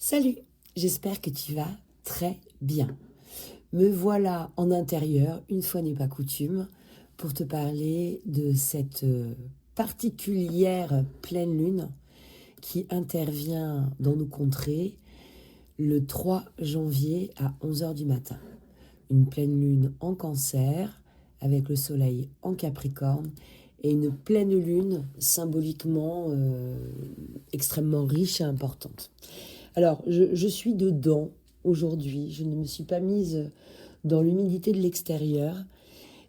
Salut, j'espère que tu vas très bien. Me voilà en intérieur, une fois n'est pas coutume, pour te parler de cette particulière pleine lune qui intervient dans nos contrées le 3 janvier à 11 heures du matin. Une pleine lune en Cancer, avec le soleil en Capricorne, et une pleine lune symboliquement extrêmement riche et importante. Alors, je suis dedans aujourd'hui. Je ne me suis pas mise dans l'humidité de l'extérieur.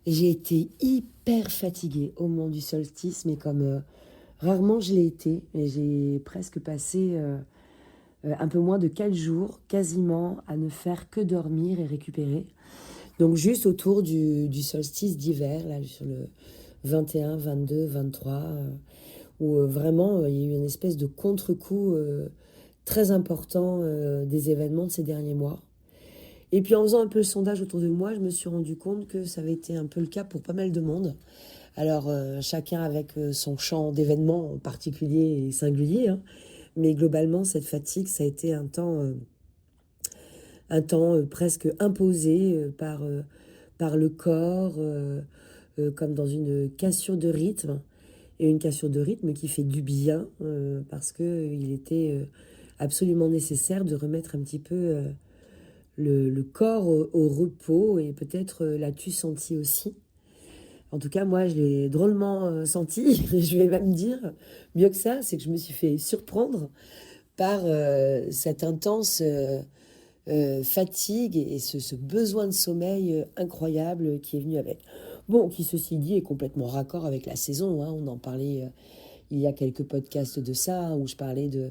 J'ai été hyper fatiguée au moment du solstice, mais comme rarement je l'ai été. Et j'ai presque passé un peu moins de 4 jours, quasiment, à ne faire que dormir et récupérer. Donc, juste autour du solstice d'hiver, là, sur le 21, 22, 23, où vraiment, il y a eu une espèce de contre-coup très important des événements de ces derniers mois. Et puis en faisant un peu le sondage autour de moi, je me suis rendu compte que ça avait été un peu le cas pour pas mal de monde. Alors chacun avec son champ d'événements particulier et singulier, hein. Mais globalement, cette fatigue, ça a été un temps presque imposé par le corps, comme dans une cassure de rythme. Et une cassure de rythme qui fait du bien parce qu'il était absolument nécessaire de remettre un petit peu le corps au repos. Et peut-être l'as-tu senti aussi. En tout cas, moi, je l'ai drôlement senti. Je vais même dire, mieux que ça, c'est que je me suis fait surprendre par cette intense fatigue et ce besoin de sommeil incroyable qui est venu avec. Bon, qui ceci dit est complètement raccord avec la saison, hein. On en parlait il y a quelques podcasts de ça, hein, où je parlais de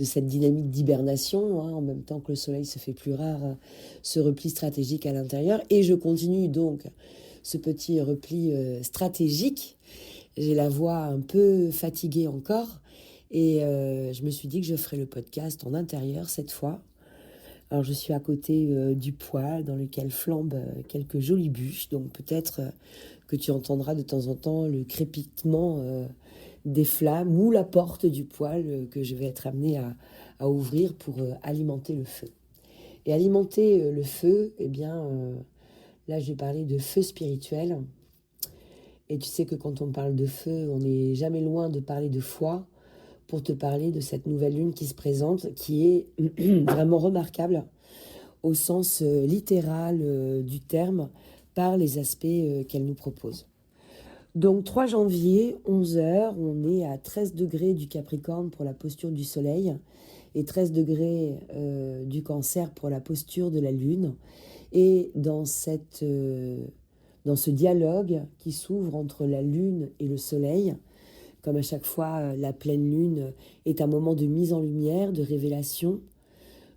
cette dynamique d'hibernation, hein, en même temps que le soleil se fait plus rare, ce repli stratégique à l'intérieur. Et je continue donc ce petit repli stratégique. J'ai la voix un peu fatiguée encore. Et je me suis dit que je ferais le podcast en intérieur cette fois. Alors je suis à côté du poêle dans lequel flambent quelques jolies bûches. Donc peut-être que tu entendras de temps en temps le crépitement des flammes ou la porte du poêle que je vais être amenée à ouvrir pour alimenter le feu. Et alimenter le feu, eh bien, là je vais parler de feu spirituel. Et tu sais que quand on parle de feu, on n'est jamais loin de parler de foi pour te parler de cette nouvelle lune qui se présente, qui est vraiment remarquable au sens littéral du terme par les aspects qu'elle nous propose. Donc 3 janvier, 11 heures, on est à 13 degrés du Capricorne pour la posture du Soleil et 13 degrés du Cancer pour la posture de la Lune. Et dans ce dialogue qui s'ouvre entre la Lune et le Soleil, comme à chaque fois, la pleine Lune est un moment de mise en lumière, de révélation,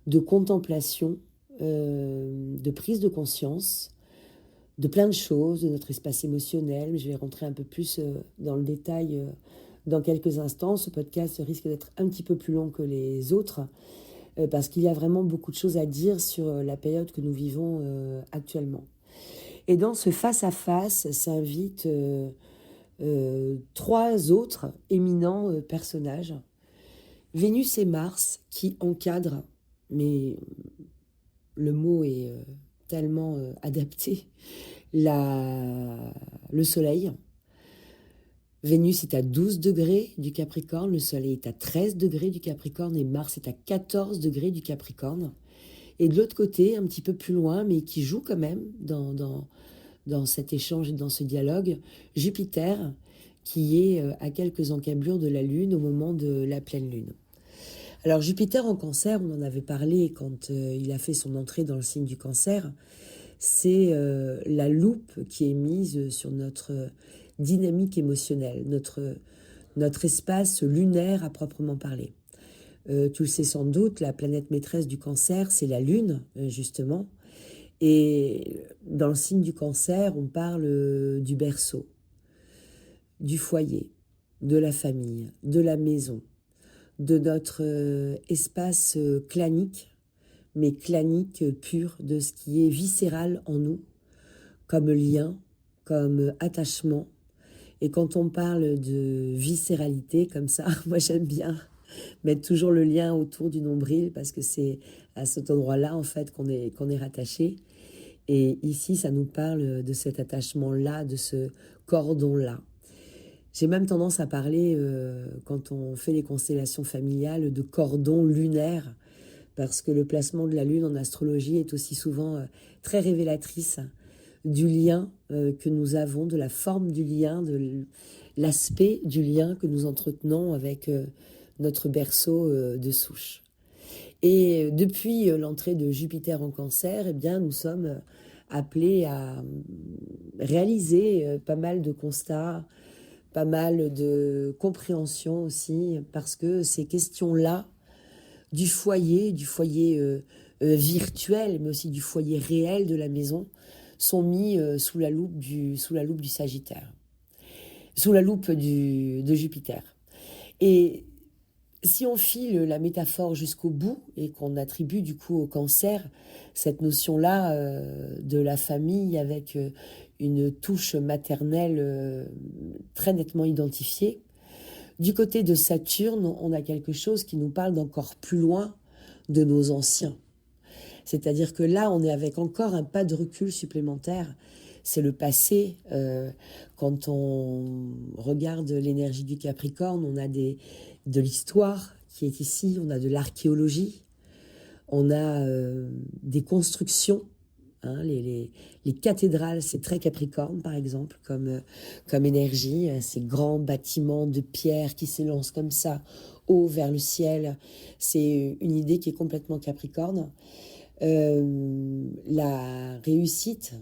de contemplation, de prise de conscience, de plein de choses, de notre espace émotionnel. Je vais rentrer un peu plus dans le détail dans quelques instants. Ce podcast risque d'être un petit peu plus long que les autres parce qu'il y a vraiment beaucoup de choses à dire sur la période que nous vivons actuellement. Et dans ce face-à-face s'invitent 3 autres éminents personnages. Vénus et Mars qui encadrent, mais le mot est tellement adapté, le Soleil. Vénus est à 12 degrés du Capricorne, le Soleil est à 13 degrés du Capricorne et Mars est à 14 degrés du Capricorne. Et de l'autre côté, un petit peu plus loin, mais qui joue quand même dans cet échange et dans ce dialogue, Jupiter, qui est à quelques encablures de la Lune au moment de la pleine Lune. Alors Jupiter en Cancer, on en avait parlé quand il a fait son entrée dans le signe du Cancer, c'est la loupe qui est mise sur notre dynamique émotionnelle, notre espace lunaire à proprement parler. Tu le sais sans doute, la planète maîtresse du Cancer, c'est la Lune, justement. Et dans le signe du Cancer, on parle du berceau, du foyer, de la famille, de la maison, de notre espace clanique, mais clanique pur, de ce qui est viscéral en nous, comme lien, comme attachement. Et quand on parle de viscéralité comme ça, moi j'aime bien mettre toujours le lien autour du nombril parce que c'est à cet endroit-là, en fait, qu'on est rattaché. Et ici, ça nous parle de cet attachement-là, de ce cordon-là. J'ai même tendance à parler, quand on fait les constellations familiales, de cordon lunaire, parce que le placement de la Lune en astrologie est aussi souvent très révélatrice du lien que nous avons, de la forme du lien, de l'aspect du lien que nous entretenons avec notre berceau de souche. Et depuis l'entrée de Jupiter en Cancer, eh bien, nous sommes appelés à réaliser pas mal de constats, pas mal de compréhension aussi, parce que ces questions-là du foyer virtuel, mais aussi du foyer réel de la maison, sont mis sous la loupe du Sagittaire, sous la loupe de Jupiter. Et si on file la métaphore jusqu'au bout et qu'on attribue du coup au Cancer cette notion-là de la famille avec une touche maternelle très nettement identifiée, du côté de Saturne, on a quelque chose qui nous parle d'encore plus loin de nos anciens. C'est-à-dire que là, on est avec encore un pas de recul supplémentaire. C'est le passé. Quand on regarde l'énergie du Capricorne, on a de l'histoire qui est ici, on a de l'archéologie, on a des constructions. Hein, les cathédrales, c'est très Capricorne, par exemple, comme énergie. Ces grands bâtiments de pierre qui s'élancent comme ça, haut vers le ciel. C'est une idée qui est complètement Capricorne. La réussite,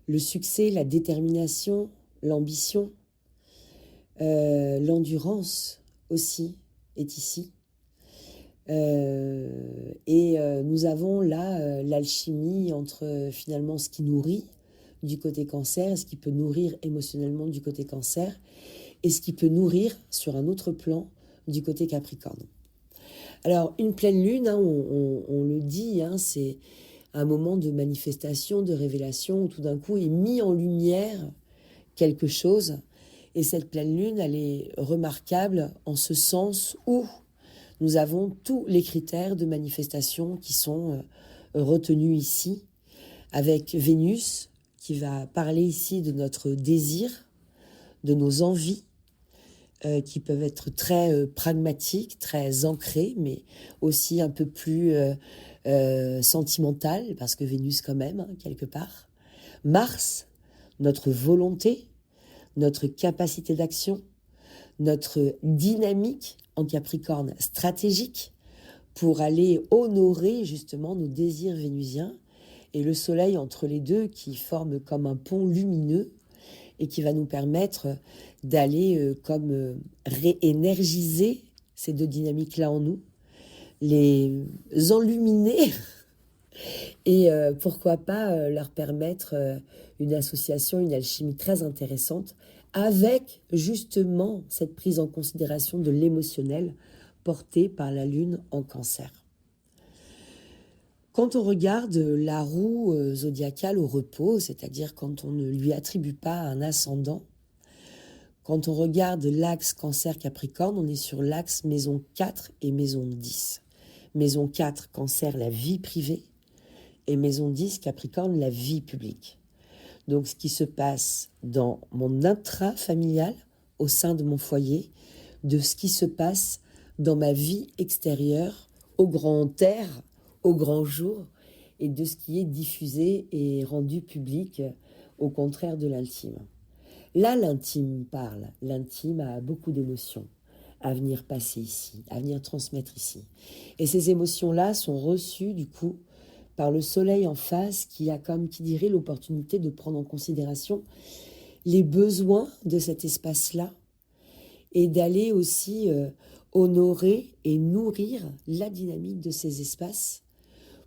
le succès, la détermination, l'ambition, l'endurance aussi est ici. Nous avons là l'alchimie entre finalement ce qui nourrit du côté Cancer, ce qui peut nourrir émotionnellement du côté Cancer, et ce qui peut nourrir sur un autre plan du côté Capricorne. Alors une pleine lune, hein, on le dit, hein, c'est un moment de manifestation, de révélation, où tout d'un coup est mis en lumière quelque chose, et cette pleine lune, elle est remarquable en ce sens où nous avons tous les critères de manifestation qui sont retenus ici, avec Vénus qui va parler ici de notre désir, de nos envies, qui peuvent être très pragmatiques, très ancrées, mais aussi un peu plus sentimentales, parce que Vénus quand même, hein, quelque part. Mars, notre volonté, notre capacité d'action, notre dynamique en Capricorne stratégique pour aller honorer justement nos désirs vénusiens, et le soleil entre les deux qui forme comme un pont lumineux et qui va nous permettre d'aller réénergiser ces deux dynamiques-là en nous, les enluminer et pourquoi pas leur permettre une association, une alchimie très intéressante avec justement cette prise en considération de l'émotionnel porté par la Lune en Cancer. Quand on regarde la roue zodiacale au repos, c'est-à-dire quand on ne lui attribue pas un ascendant, quand on regarde l'axe Cancer-Capricorne, on est sur l'axe maison 4 et maison 10. Maison 4, Cancer, la vie privée, et maison 10, Capricorne, la vie publique. Donc ce qui se passe dans mon intra-familial, au sein de mon foyer, de ce qui se passe dans ma vie extérieure, au grand air, au grand jour, et de ce qui est diffusé et rendu public, au contraire de l'intime. Là, l'intime parle. L'intime a beaucoup d'émotions à venir passer ici, à venir transmettre ici. Et ces émotions-là sont reçues, du coup, par le soleil en face, qui a, comme qui dirait, l'opportunité de prendre en considération les besoins de cet espace-là et d'aller aussi honorer et nourrir la dynamique de ces espaces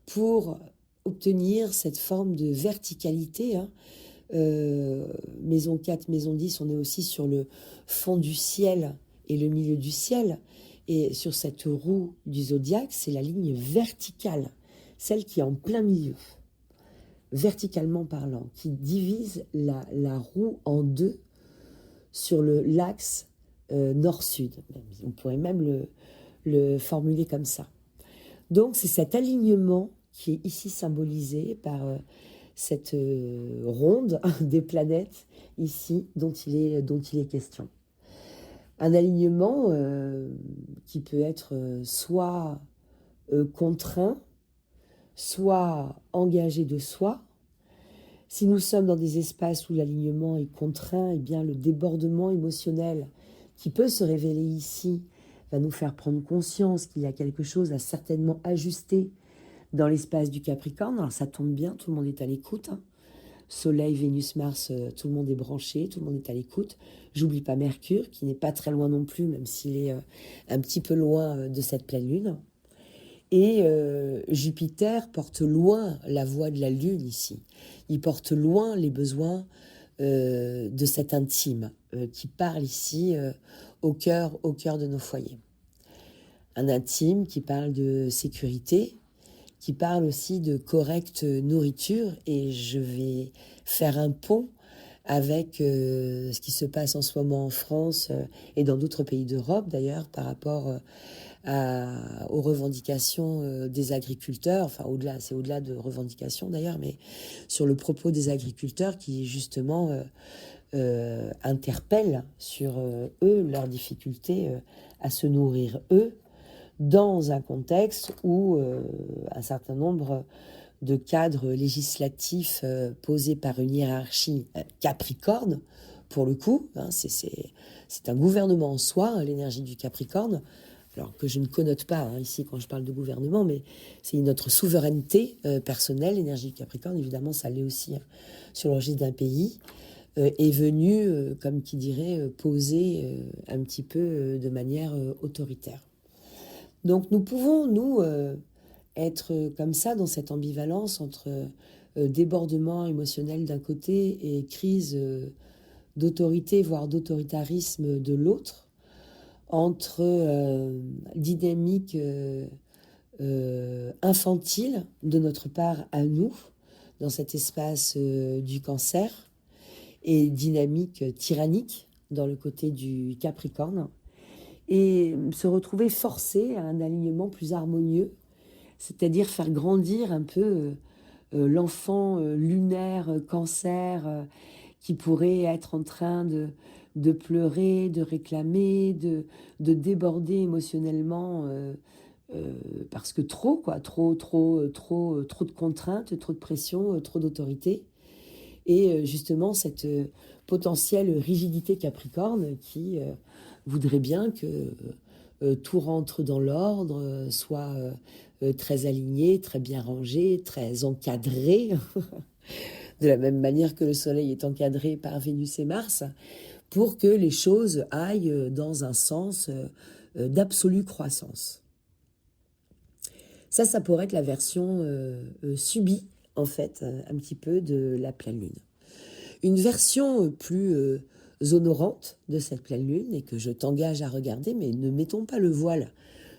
pour obtenir cette forme de verticalité. Hein. Maison 4, maison 10, on est aussi sur le fond du ciel et le milieu du ciel. Et sur cette roue du zodiaque, c'est la ligne verticale, celle qui est en plein milieu, verticalement parlant, qui divise la roue en deux sur l'axe nord-sud. On pourrait même le formuler comme ça. Donc c'est cet alignement qui est ici symbolisé par cette ronde des planètes ici dont il est question. Un alignement qui peut être soit contraint, soit engagé de soi. Si nous sommes dans des espaces où l'alignement est contraint, eh bien le débordement émotionnel qui peut se révéler ici va nous faire prendre conscience qu'il y a quelque chose à certainement ajuster dans l'espace du Capricorne. Alors ça tombe bien, tout le monde est à l'écoute. Hein. Soleil, Vénus, Mars, tout le monde est branché, tout le monde est à l'écoute. J'oublie pas Mercure, qui n'est pas très loin non plus, même s'il est un petit peu loin de cette pleine lune. Et Jupiter porte loin la voix de la lune ici. Il porte loin les besoins de cet intime qui parle ici au cœur de nos foyers. Un intime qui parle de sécurité, qui parle aussi de correcte nourriture, et je vais faire un pont avec ce qui se passe en ce moment en France et dans d'autres pays d'Europe d'ailleurs par rapport aux revendications des agriculteurs, enfin c'est au-delà de revendications d'ailleurs, mais sur le propos des agriculteurs qui justement interpellent sur eux, leurs difficultés à se nourrir eux, dans un contexte où un certain nombre de cadres législatifs posés par une hiérarchie capricorne, pour le coup, hein, c'est un gouvernement en soi, hein, l'énergie du Capricorne, alors que je ne connote pas hein, ici quand je parle de gouvernement, mais c'est notre souveraineté personnelle, l'énergie du Capricorne, évidemment ça l'est aussi hein, sur le registre d'un pays, est venue, comme qui dirait, poser un petit peu de manière autoritaire. Donc nous pouvons, nous, être comme ça dans cette ambivalence entre débordement émotionnel d'un côté et crise d'autorité, voire d'autoritarisme de l'autre, entre dynamique infantile de notre part à nous, dans cet espace du Cancer, et dynamique tyrannique dans le côté du Capricorne, et se retrouver forcé à un alignement plus harmonieux, c'est-à-dire faire grandir un peu l'enfant lunaire Cancer qui pourrait être en train de pleurer, de réclamer, de déborder émotionnellement parce que trop de contraintes, trop de pression, trop d'autorité. Et justement, cette potentielle rigidité Capricorne qui voudrait bien que tout rentre dans l'ordre, soit très aligné, très bien rangé, très encadré, de la même manière que le Soleil est encadré par Vénus et Mars, pour que les choses aillent dans un sens d'absolue croissance. Ça pourrait être la version subie, en fait, un petit peu de la pleine lune. Une version plus honorante de cette pleine lune, et que je t'engage à regarder, mais ne mettons pas le voile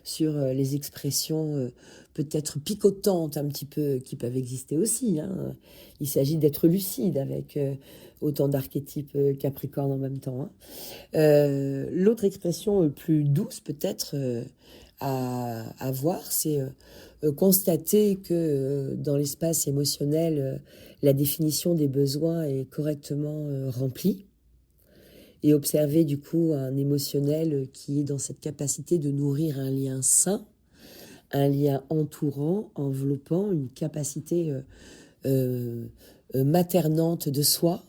sur les expressions peut-être picotantes un petit peu qui peuvent exister aussi. Hein. Il s'agit d'être lucide avec autant d'archétypes Capricorne en même temps. Hein. L'autre expression plus douce peut-être à voir, c'est constater que dans l'espace émotionnel, la définition des besoins est correctement remplie, et observer du coup un émotionnel qui est dans cette capacité de nourrir un lien sain, un lien entourant, enveloppant, une capacité maternante de soi,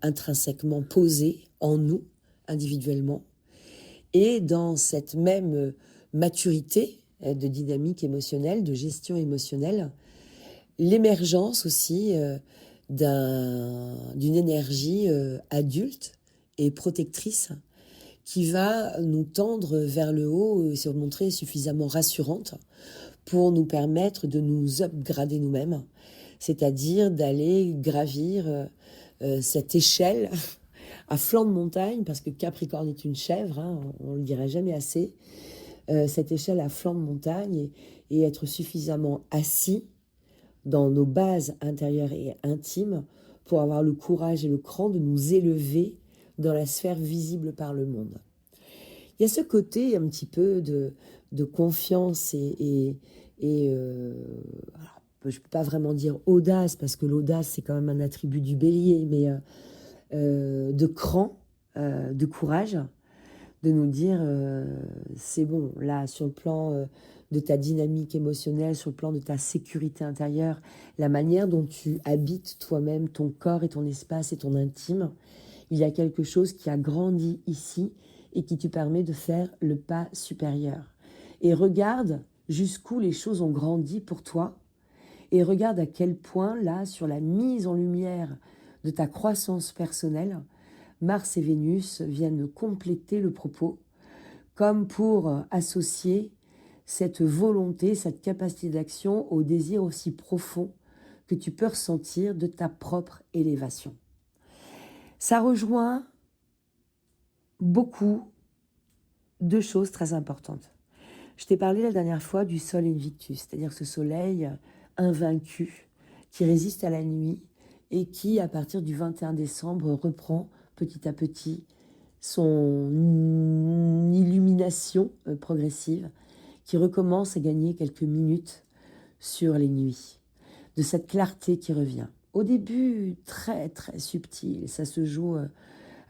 intrinsèquement posée en nous, individuellement, et dans cette même maturité de dynamique émotionnelle, de gestion émotionnelle, l'émergence aussi d'une énergie adulte et protectrice qui va nous tendre vers le haut et se montrer suffisamment rassurante pour nous permettre de nous upgrader nous-mêmes, c'est-à-dire d'aller gravir cette échelle à flanc de montagne, parce que Capricorne est une chèvre, hein, on ne le dirait jamais assez, cette échelle à flanc de montagne et être suffisamment assis dans nos bases intérieures et intimes pour avoir le courage et le cran de nous élever dans la sphère visible par le monde. Il y a ce côté un petit peu de confiance alors, je ne peux pas vraiment dire audace, parce que l'audace, c'est quand même un attribut du bélier, mais de cran, de courage, de nous dire c'est bon, là, sur le plan de ta dynamique émotionnelle, sur le plan de ta sécurité intérieure, la manière dont tu habites toi-même ton corps et ton espace et ton intime, il y a quelque chose qui a grandi ici et qui te permet de faire le pas supérieur. Et regarde jusqu'où les choses ont grandi pour toi, et regarde à quel point, là, sur la mise en lumière de ta croissance personnelle, Mars et Vénus viennent compléter le propos, comme pour associer cette volonté, cette capacité d'action au désir aussi profond que tu peux ressentir de ta propre élévation. Ça rejoint beaucoup de choses très importantes. Je t'ai parlé la dernière fois du Sol Invictus, c'est-à-dire ce soleil invaincu qui résiste à la nuit et qui, à partir du 21 décembre, reprend petit à petit son illumination progressive, qui recommence à gagner quelques minutes sur les nuits, de cette clarté qui revient. Au début, très très subtil, ça se joue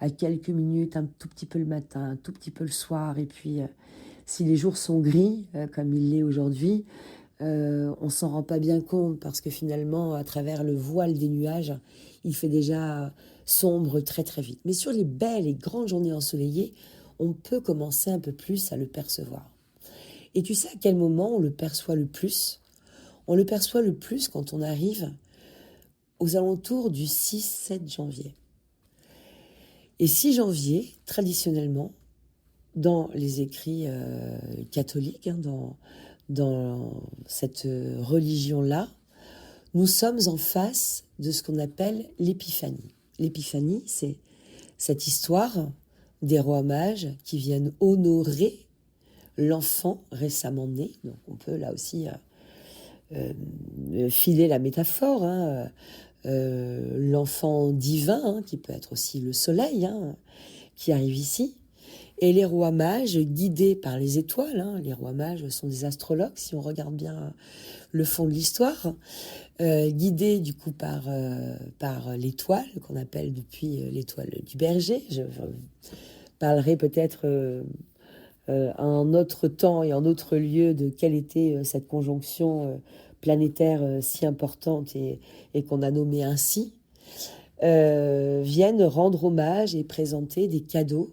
à quelques minutes, un tout petit peu le matin, un tout petit peu le soir, et puis si les jours sont gris, comme il l'est aujourd'hui, on s'en rend pas bien compte, parce que finalement, à travers le voile des nuages, il fait déjà sombre très très vite. Mais sur les belles et grandes journées ensoleillées, on peut commencer un peu plus à le percevoir. Et tu sais à quel moment on le perçoit le plus? On le perçoit le plus quand on arrive aux alentours du 6-7 janvier. Et 6 janvier, traditionnellement, dans les écrits catholiques, dans cette religion-là, nous sommes en face de ce qu'on appelle l'épiphanie. L'épiphanie, c'est cette histoire des rois mages qui viennent honorer l'enfant récemment né. Donc on peut là aussi filer la métaphore, l'enfant divin, qui peut être aussi le soleil, qui arrive ici. Et les rois mages, guidés par les étoiles, les rois mages sont des astrologues, si on regarde bien le fond de l'histoire, guidés du coup par l'étoile, qu'on appelle depuis l'étoile du berger. Je parlerai peut-être à un autre temps et en autre lieu de quelle était cette conjonction planétaire si importante et qu'on a nommée ainsi, viennent rendre hommage et présenter des cadeaux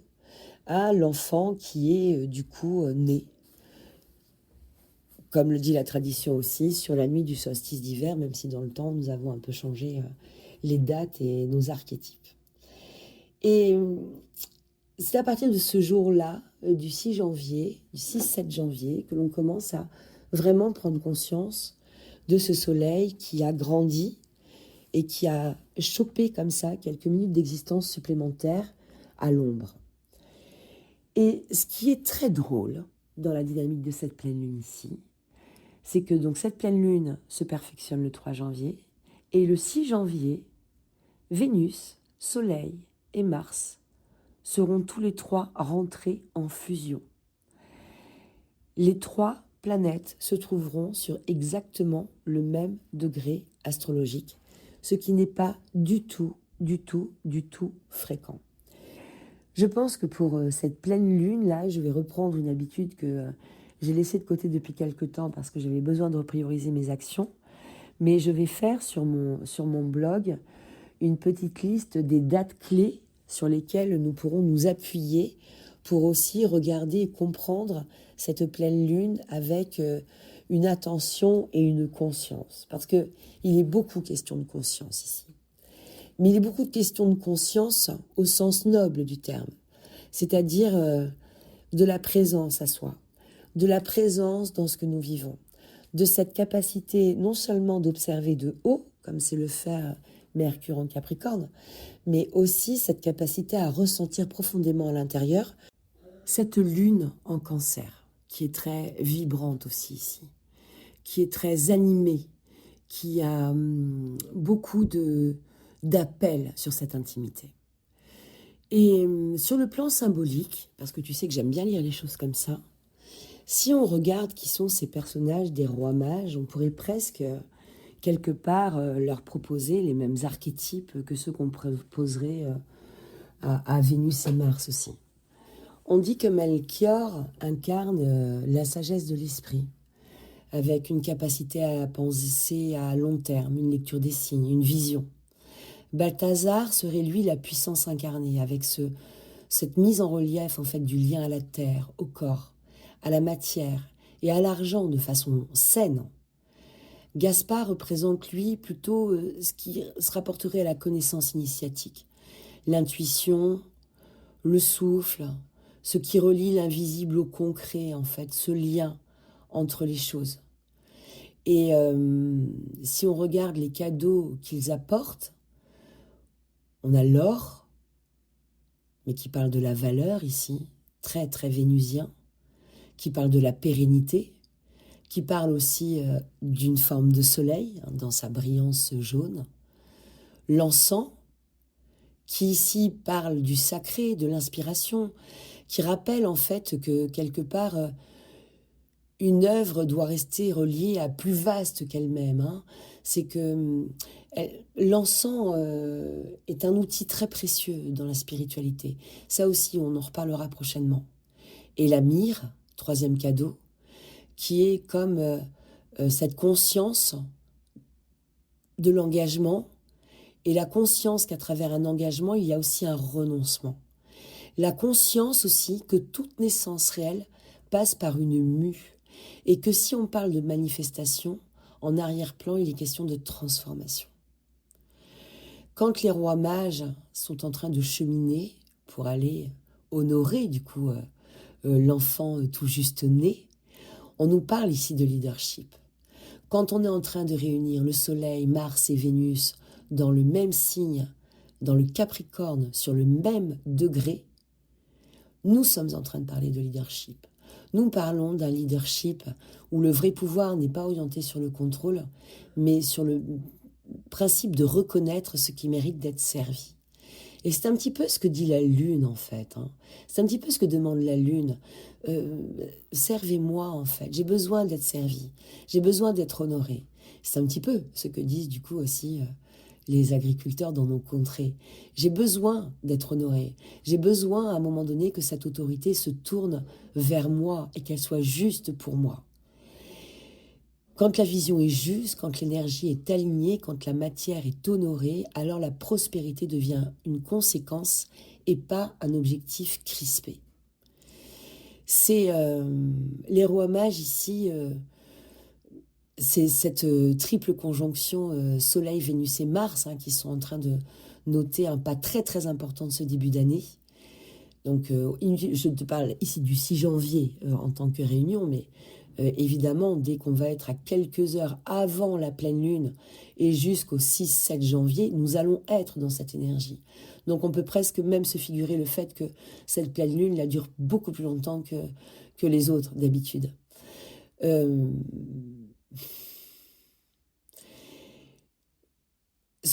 à l'enfant qui est du coup né. Comme le dit la tradition aussi, sur la nuit du solstice d'hiver, même si dans le temps nous avons un peu changé les dates et nos archétypes. Et c'est à partir de ce jour-là, du 6 janvier, du 6-7 janvier, que l'on commence à vraiment prendre conscience de ce soleil qui a grandi et qui a chopé comme ça quelques minutes d'existence supplémentaires à l'ombre. Et ce qui est très drôle dans la dynamique de cette pleine lune ici, c'est que donc cette pleine lune se perfectionne le 3 janvier, et le 6 janvier, Vénus, Soleil et Mars seront tous les trois rentrés en fusion. Les trois planètes se trouveront sur exactement le même degré astrologique, ce qui n'est pas du tout fréquent. Je pense que pour cette pleine lune-là, je vais reprendre une habitude que j'ai laissée de côté depuis quelque temps parce que j'avais besoin de reprioriser mes actions. Mais je vais faire sur mon blog une petite liste des dates clés sur lesquelles nous pourrons nous appuyer pour aussi regarder et comprendre cette pleine lune avec une attention et une conscience. Parce qu'il est beaucoup question de conscience ici. Mais il est beaucoup de questions de conscience au sens noble du terme, c'est-à-dire de la présence à soi, de la présence dans ce que nous vivons, de cette capacité non seulement d'observer de haut, comme c'est le faire Mercure en Capricorne, mais aussi cette capacité à ressentir profondément à l'intérieur cette lune en Cancer, qui est très vibrante aussi ici, qui est très animée, qui a beaucoup d'appels sur cette intimité. Et sur le plan symbolique, parce que tu sais que j'aime bien lire les choses comme ça, Si on regarde qui sont ces personnages des rois mages, on pourrait presque, quelque part, leur proposer les mêmes archétypes que ceux qu'on proposerait à Vénus et Mars aussi. On dit que Melchior incarne la sagesse de l'esprit, avec une capacité à penser à long terme, une lecture des signes, une vision. Balthazar serait lui la puissance incarnée, avec cette mise en relief en fait du lien à la terre, au corps, à la matière et à l'argent de façon saine. Gaspard représente lui plutôt ce qui se rapporterait à la connaissance initiatique, l'intuition, le souffle, ce qui relie l'invisible au concret en fait, ce lien entre les choses. Et si on regarde les cadeaux qu'ils apportent, on a l'or, mais qui parle de la valeur ici, très très vénusien, qui parle de la pérennité, qui parle aussi d'une forme de soleil dans sa brillance jaune. L'encens, qui ici parle du sacré, de l'inspiration, qui rappelle en fait que quelque part, une œuvre doit rester reliée à plus vaste qu'elle-même. Hein. C'est que l'encens est un outil très précieux dans la spiritualité. Ça aussi, on en reparlera prochainement. Et la myrrhe, troisième cadeau, qui est comme cette conscience de l'engagement et la conscience qu'à travers un engagement, il y a aussi un renoncement. La conscience aussi que toute naissance réelle passe par une mue et que si on parle de manifestation, en arrière-plan, il est question de transformation. Quand les rois mages sont en train de cheminer pour aller honorer du coup l'enfant tout juste né, on nous parle ici de leadership. Quand on est en train de réunir le Soleil, Mars et Vénus dans le même signe, dans le Capricorne, sur le même degré, nous sommes en train de parler de leadership. Nous parlons d'un leadership où le vrai pouvoir n'est pas orienté sur le contrôle, mais sur le principe de reconnaître ce qui mérite d'être servi. Et c'est un petit peu ce que dit la Lune, en fait. Hein. C'est un petit peu ce que demande la Lune. Servez-moi, en fait. J'ai besoin d'être servi. J'ai besoin d'être honoré. C'est un petit peu ce que disent, du coup, aussi les agriculteurs dans nos contrées. J'ai besoin d'être honoré. J'ai besoin, à un moment donné, que cette autorité se tourne vers moi et qu'elle soit juste pour moi. Quand la vision est juste, quand l'énergie est alignée, quand la matière est honorée, alors la prospérité devient une conséquence et pas un objectif crispé. C'est les rois mages ici, c'est cette triple conjonction Soleil, Vénus et Mars qui sont en train de noter un pas très très important de ce début d'année. Donc je te parle ici du 6 janvier en tant que réunion, mais évidemment, dès qu'on va être à quelques heures avant la pleine lune et jusqu'au 6-7 janvier, nous allons être dans cette énergie. Donc on peut presque même se figurer le fait que cette pleine lune la dure beaucoup plus longtemps que les autres d'habitude. Ce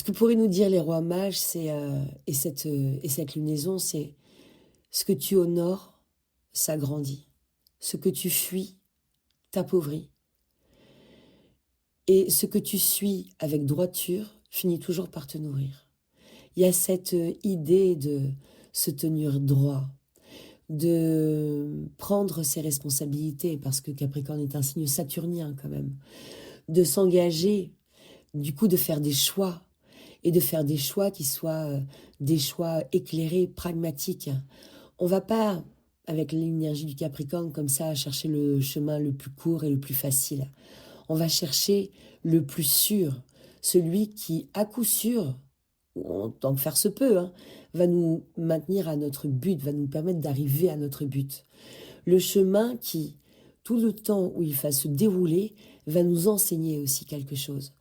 que pourraient nous dire les rois mages, et cette lunaison, c'est ce que tu honores s'agrandit, ce que tu fuis t'appauvrit. Et ce que tu suis avec droiture finit toujours par te nourrir. Il y a cette idée de se tenir droit, de prendre ses responsabilités, parce que Capricorne est un signe saturnien quand même, de s'engager, du coup de faire des choix, et de faire des choix qui soient des choix éclairés, pragmatiques. On ne va pas, avec l'énergie du Capricorne, comme ça, chercher le chemin le plus court et le plus facile. On va chercher le plus sûr, celui qui, à coup sûr, en tant que faire se peut, va nous maintenir à notre but, va nous permettre d'arriver à notre but. Le chemin qui, tout le temps où il va se dérouler, va nous enseigner aussi quelque chose.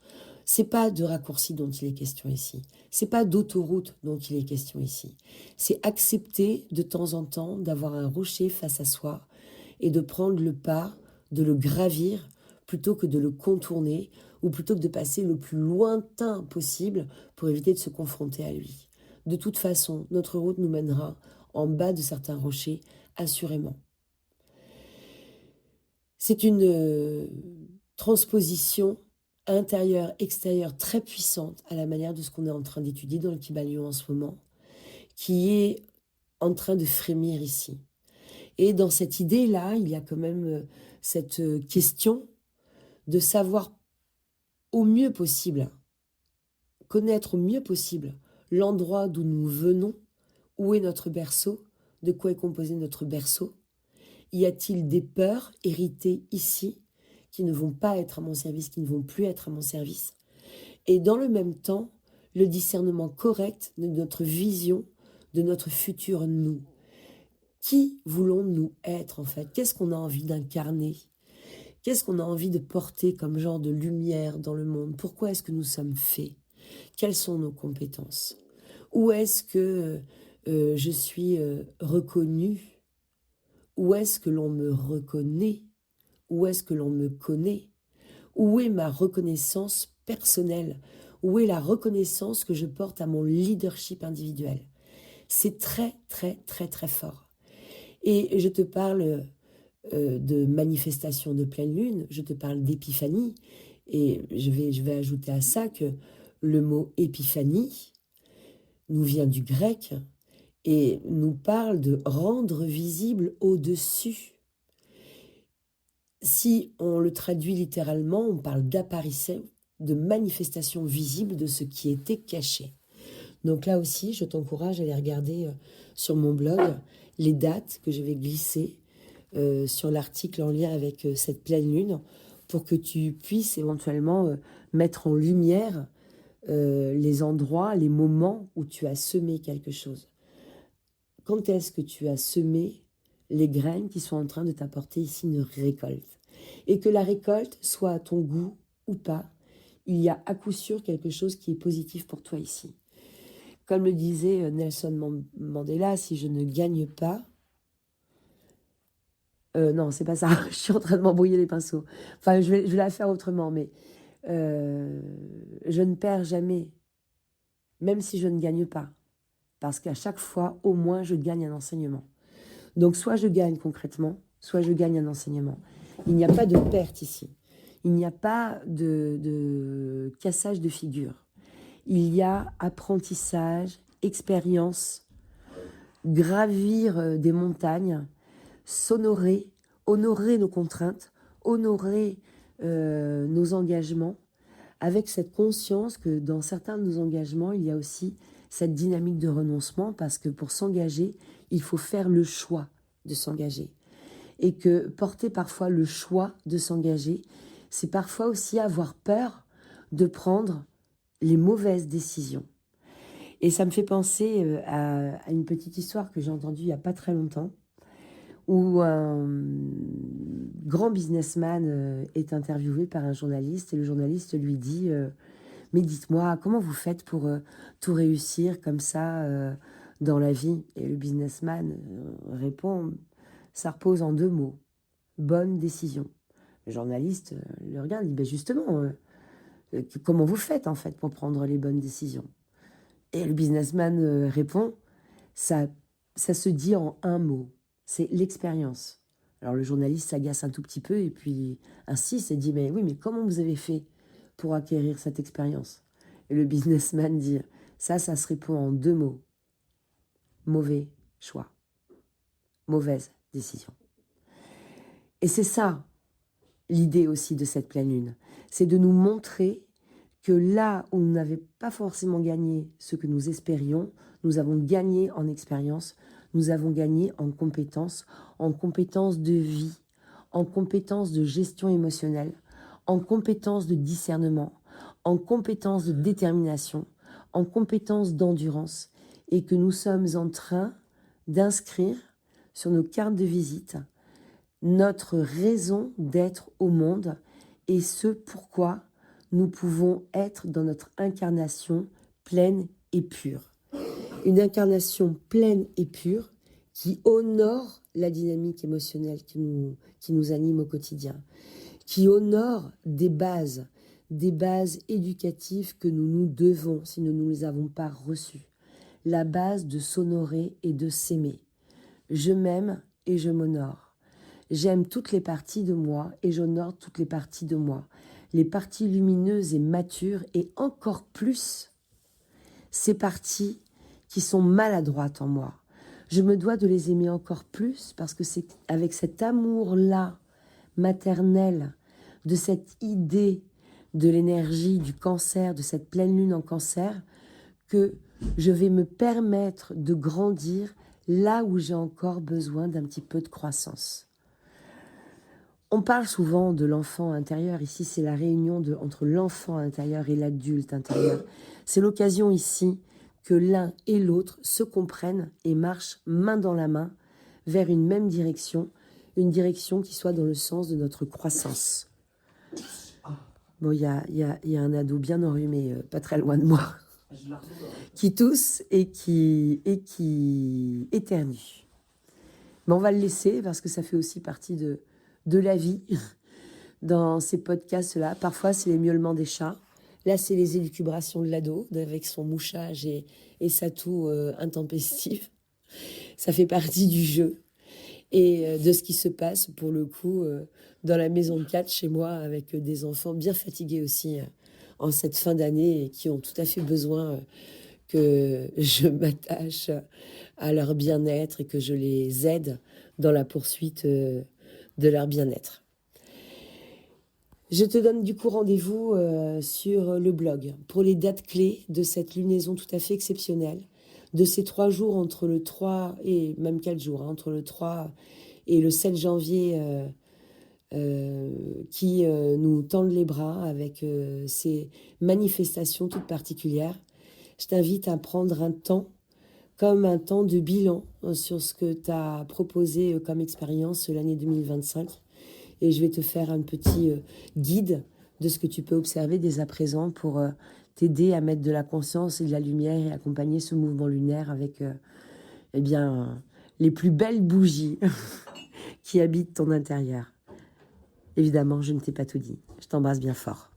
C'est pas de raccourci dont il est question ici. C'est pas d'autoroute dont il est question ici. C'est accepter de temps en temps d'avoir un rocher face à soi et de prendre le pas, de le gravir plutôt que de le contourner ou plutôt que de passer le plus lointain possible pour éviter de se confronter à lui. De toute façon, notre route nous mènera en bas de certains rochers, assurément. C'est une transposition intérieure-extérieure très puissante à la manière de ce qu'on est en train d'étudier dans le Kybalion en ce moment, qui est en train de frémir ici. Et dans cette idée-là, il y a quand même cette question de savoir au mieux possible, connaître au mieux possible l'endroit d'où nous venons, où est notre berceau, de quoi est composé notre berceau. Y a-t-il des peurs héritées ici qui ne vont pas être à mon service, qui ne vont plus être à mon service? Et dans le même temps, le discernement correct de notre vision, de notre futur nous. Qui voulons-nous être en fait? Qu'est-ce qu'on a envie d'incarner? Qu'est-ce qu'on a envie de porter comme genre de lumière dans le monde? Pourquoi est-ce que nous sommes faits? Quelles sont nos compétences? Où est-ce que je suis reconnue? Où est-ce que l'on me reconnaît? Où est-ce que l'on me connaît? Où est ma reconnaissance personnelle? Où est la reconnaissance que je porte à mon leadership individuel? C'est très, très, très, très fort. Et je te parle de manifestation de pleine lune, je te parle d'épiphanie, et je vais ajouter à ça que le mot épiphanie nous vient du grec et nous parle de rendre visible au-dessus. Si on le traduit littéralement, on parle d'apparition, de manifestation visible de ce qui était caché. Donc là aussi, je t'encourage à aller regarder sur mon blog les dates que je vais glisser sur l'article en lien avec cette pleine lune pour que tu puisses éventuellement mettre en lumière les endroits, les moments où tu as semé quelque chose. Quand est-ce que tu as semé les graines qui sont en train de t'apporter ici une récolte? Et que la récolte soit à ton goût ou pas, il y a à coup sûr quelque chose qui est positif pour toi ici. Comme le disait Nelson Mandela, si je ne gagne pas... non, c'est pas ça. Je suis en train de m'embrouiller les pinceaux. Enfin, je vais la faire autrement, mais je ne perds jamais, même si je ne gagne pas. Parce qu'à chaque fois, au moins, je gagne un enseignement. Donc, soit je gagne concrètement, soit je gagne un enseignement. Il n'y a pas de perte ici. Il n'y a pas de cassage de figure. Il y a apprentissage, expérience, gravir des montagnes, s'honorer, honorer nos contraintes, honorer nos engagements, avec cette conscience que dans certains de nos engagements, il y a aussi cette dynamique de renoncement, parce que pour s'engager, il faut faire le choix de s'engager. Et que porter parfois le choix de s'engager, c'est parfois aussi avoir peur de prendre les mauvaises décisions. Et ça me fait penser à une petite histoire que j'ai entendue il n'y a pas très longtemps, où un grand businessman est interviewé par un journaliste, et le journaliste lui dit mais dites-moi, comment vous faites pour tout réussir comme ça dans la vie? Et le businessman répond, ça repose en 2 mots, bonne décision. Le journaliste le regarde, il dit, ben justement, comment vous faites en fait pour prendre les bonnes décisions? Et le businessman répond, ça se dit en 1 mot, c'est l'expérience. Alors le journaliste s'agace un tout petit peu et puis insiste et dit, mais oui, mais comment vous avez fait pour acquérir cette expérience? Et le businessman dit, ça se répond en 2 mots, mauvais choix, mauvaise décision. Et c'est ça l'idée aussi de cette pleine lune, c'est de nous montrer que là où nous n'avions pas forcément gagné ce que nous espérions, nous avons gagné en expérience, nous avons gagné en compétences de vie, en compétences de gestion émotionnelle, en compétences de discernement, en compétences de détermination, en compétences d'endurance, et que nous sommes en train d'inscrire sur nos cartes de visite notre raison d'être au monde et ce pourquoi nous pouvons être dans notre incarnation pleine et pure. Une incarnation pleine et pure qui honore la dynamique émotionnelle qui nous anime au quotidien, qui honore des bases éducatives que nous nous devons si nous ne les avons pas reçues. La base de s'honorer et de s'aimer. Je m'aime et je m'honore. J'aime toutes les parties de moi et j'honore toutes les parties de moi. Les parties lumineuses et matures et encore plus ces parties qui sont maladroites en moi. Je me dois de les aimer encore plus parce que c'est avec cet amour-là maternel, de cette idée de l'énergie du cancer, de cette pleine lune en cancer, que je vais me permettre de grandir là où j'ai encore besoin d'un petit peu de croissance. On parle souvent de l'enfant intérieur. Ici, c'est la réunion entre l'enfant intérieur et l'adulte intérieur. C'est l'occasion ici que l'un et l'autre se comprennent et marchent main dans la main vers une même direction, une direction qui soit dans le sens de notre croissance. Bon, il y a un ado bien enrhumé, pas très loin de moi, qui tousse et qui éternue. Mais on va le laisser parce que ça fait aussi partie de la vie dans ces podcasts-là. Parfois, c'est les miaulements des chats. Là, c'est les élucubrations de l'ado avec son mouchage et sa toux intempestive. Ça fait partie du jeu et de ce qui se passe, pour le coup, dans la maison de 4 chez moi, avec des enfants bien fatigués aussi en cette fin d'année et qui ont tout à fait besoin que je m'attache à leur bien-être et que je les aide dans la poursuite de leur bien-être. Je te donne du coup rendez-vous sur le blog pour les dates clés de cette lunaison tout à fait exceptionnelle, de ces 3 jours entre le 3 et même 4 jours, entre le 3 et le 7 janvier qui nous tendent les bras avec ces manifestations toutes particulières. Je t'invite à prendre un temps, comme un temps de bilan sur ce que tu as proposé comme expérience l'année 2025. Et je vais te faire un petit guide de ce que tu peux observer dès à présent pour t'aider à mettre de la conscience et de la lumière et accompagner ce mouvement lunaire avec les plus belles bougies qui habitent ton intérieur. Évidemment, je ne t'ai pas tout dit. Je t'embrasse bien fort.